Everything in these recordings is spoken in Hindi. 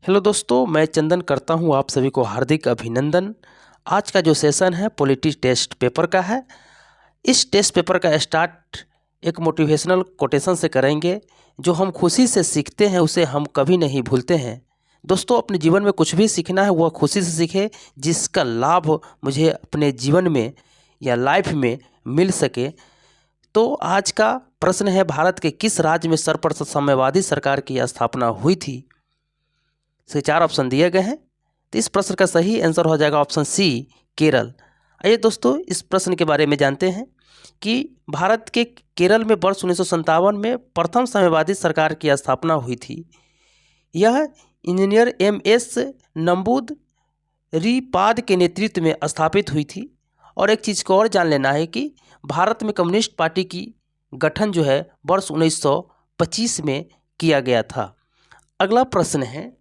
हेलो दोस्तों, मैं चंदन करता हूं आप सभी को हार्दिक अभिनंदन। आज का जो सेशन है पॉलिटी टेस्ट पेपर का है। इस टेस्ट पेपर का स्टार्ट एक मोटिवेशनल कोटेशन से करेंगे। जो हम खुशी से सीखते हैं उसे हम कभी नहीं भूलते हैं। दोस्तों, अपने जीवन में कुछ भी सीखना है वह खुशी से सीखे, जिसका लाभ मुझे अपने जीवन में या लाइफ में मिल सके। तो आज का प्रश्न है, भारत के किस राज्य में सर्वप्रथम साम्यवादी सरकार की स्थापना हुई थी? से 4 ऑप्शन दिए गए हैं। तो इस प्रश्न का सही आंसर हो जाएगा ऑप्शन सी, केरल। आइए दोस्तों, इस प्रश्न के बारे में जानते हैं कि भारत के केरल में वर्ष 1957 में प्रथम साम्यवादी सरकार की स्थापना हुई थी। यह इंजीनियर एम.एस. नंबूदरीपाद के नेतृत्व में स्थापित हुई थी। और एक चीज़ को और जान लेना है कि भारत में कम्युनिस्ट पार्टी की गठन जो है वर्ष 1925 में किया गया था। अगला प्रश्न है,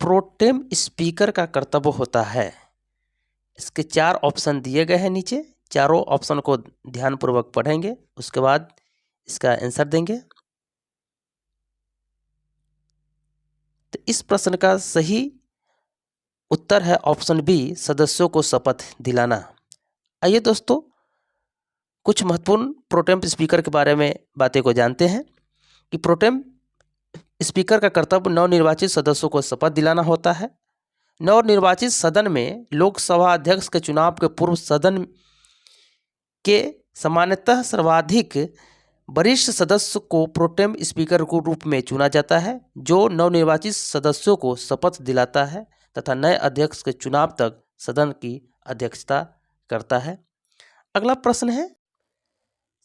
प्रोटेम स्पीकर का कर्तव्य होता है। इसके 4 ऑप्शन दिए गए हैं नीचे। चारों ऑप्शन को ध्यानपूर्वक पढ़ेंगे, उसके बाद इसका आंसर देंगे। तो इस प्रश्न का सही उत्तर है ऑप्शन बी, सदस्यों को शपथ दिलाना। आइए दोस्तों, कुछ महत्वपूर्ण प्रोटेम स्पीकर के बारे में बातें को जानते हैं कि प्रोटेम स्पीकर का कर्तव्य नवनिर्वाचित सदस्यों को शपथ दिलाना होता है। नवनिर्वाचित सदन में लोकसभा अध्यक्ष के चुनाव के पूर्व सदन के सामान्यतः सर्वाधिक वरिष्ठ सदस्य को प्रोटेम स्पीकर के रूप में चुना जाता है, जो नवनिर्वाचित सदस्यों को शपथ दिलाता है तथा नए अध्यक्ष के चुनाव तक सदन की अध्यक्षता करता है। अगला प्रश्न है,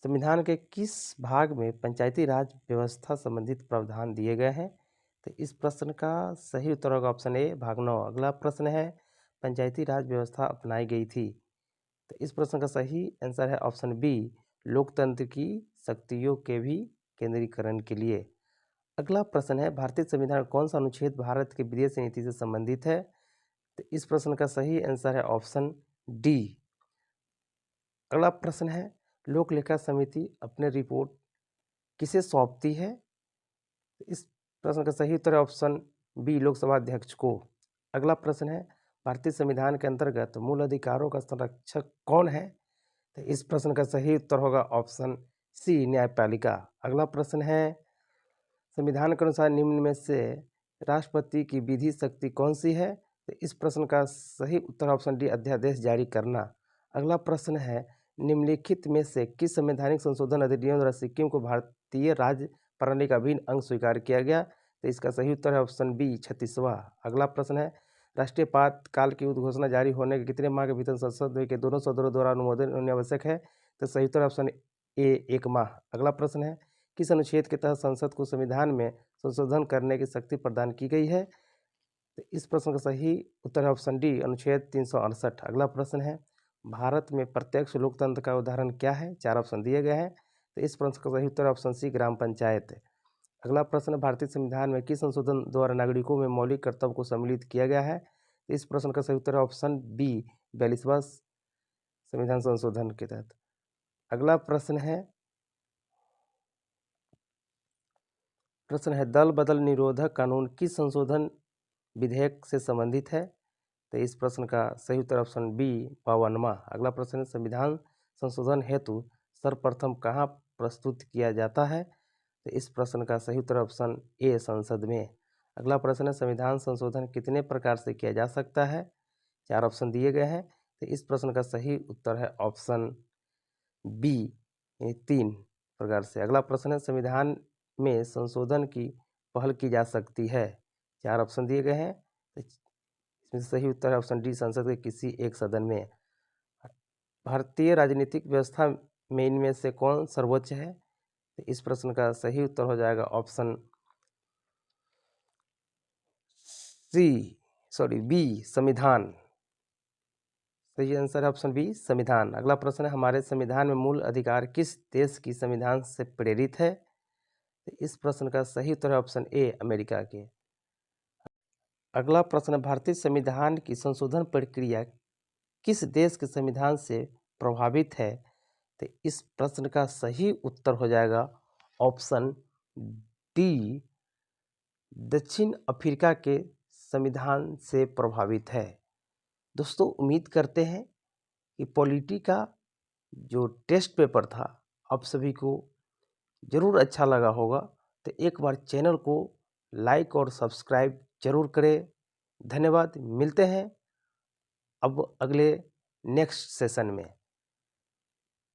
संविधान के किस भाग में पंचायती राज व्यवस्था संबंधित प्रावधान दिए गए हैं? तो इस प्रश्न का सही उत्तर होगा ऑप्शन ए, भाग 9। अगला प्रश्न है, पंचायती राज व्यवस्था अपनाई गई थी। तो इस प्रश्न का सही आंसर है ऑप्शन बी, लोकतंत्र की शक्तियों के भी केंद्रीकरण के लिए। अगला प्रश्न है, भारतीय संविधान कौन सा अनुच्छेद भारत की विदेश नीति से संबंधित है? तो इस प्रश्न का सही आंसर है ऑप्शन डी। अगला प्रश्न है, लोक लेखा समिति अपने रिपोर्ट किसे सौंपती है? इस प्रश्न का सही उत्तर है ऑप्शन बी, लोकसभा अध्यक्ष को। अगला प्रश्न है, भारतीय संविधान के अंतर्गत मूल अधिकारों का संरक्षक कौन है? तो इस प्रश्न का सही उत्तर होगा ऑप्शन सी, न्यायपालिका। अगला प्रश्न है, संविधान के अनुसार निम्न में से राष्ट्रपति की विधि शक्ति कौन सी है? तो इस प्रश्न का सही उत्तर ऑप्शन डी, अध्यादेश जारी करना। अगला प्रश्न है, निम्नलिखित में से किस संवैधानिक संशोधन अधिनियम द्वारा सिक्किम को भारतीय राज्य प्रणाली का अभिन्न अंग स्वीकार किया गया? तो इसका सही उत्तर है ऑप्शन बी, 36वां। अगला प्रश्न है, राष्ट्रीय आपातकाल की उद्घोषणा जारी होने के कितने माह के भीतर संसद के दोनों सदनों द्वारा अनुमोदन होने आवश्यक है? तो सही उत्तर ऑप्शन ए, 1 माह। अगला प्रश्न है, किस अनुच्छेद के तहत संसद को संविधान में संशोधन करने की शक्ति प्रदान की गई है? तो इस प्रश्न का सही उत्तर है ऑप्शन डी, अनुच्छेद 368। अगला प्रश्न है, भारत में प्रत्यक्ष लोकतंत्र का उदाहरण क्या है? 4 ऑप्शन दिए गए हैं। तो इस प्रश्न का सही उत्तर ऑप्शन सी, ग्राम पंचायत। अगला प्रश्न, भारतीय संविधान में किस संशोधन द्वारा नागरिकों में मौलिक कर्तव्य को सम्मिलित किया गया है? इस प्रश्न का सही उत्तर है ऑप्शन बी, 42वां संविधान संशोधन के तहत। अगला प्रश्न है, दल बदल निरोधक कानून किस संशोधन विधेयक से संबंधित है? तो इस प्रश्न का सही उत्तर ऑप्शन बी, 52वां। अगला प्रश्न है, संविधान संशोधन हेतु सर्वप्रथम कहाँ प्रस्तुत किया जाता है? तो इस प्रश्न का सही उत्तर ऑप्शन ए, संसद में। अगला प्रश्न है, संविधान संशोधन कितने प्रकार से किया जा सकता है? 4 ऑप्शन दिए गए हैं। तो इस प्रश्न का सही उत्तर है ऑप्शन बी, 3 प्रकार से। अगला प्रश्न है, संविधान में संशोधन की पहल की जा सकती है? 4 ऑप्शन दिए गए हैं। तो इसमें सही उत्तर है ऑप्शन डी, संसद के किसी एक सदन में। भारतीय राजनीतिक व्यवस्था में इनमें से कौन सर्वोच्च है? तो इस प्रश्न का सही उत्तर हो जाएगा ऑप्शन बी, संविधान। सही आंसर है ऑप्शन बी, संविधान। अगला प्रश्न है, हमारे संविधान में मूल अधिकार किस देश की संविधान से प्रेरित है? तो इस प्रश्न का सही उत्तर है ऑप्शन ए, अमेरिका के। अगला प्रश्न, भारतीय संविधान की संशोधन प्रक्रिया किस देश के संविधान से प्रभावित है? तो इस प्रश्न का सही उत्तर हो जाएगा ऑप्शन डी, दक्षिण अफ्रीका के संविधान से प्रभावित है। दोस्तों, उम्मीद करते हैं कि पॉलिटी का जो टेस्ट पेपर था आप सभी को ज़रूर अच्छा लगा होगा। तो एक बार चैनल को लाइक और सब्सक्राइब जरूर करें। धन्यवाद। मिलते हैं अब अगले नेक्स्ट सेशन में।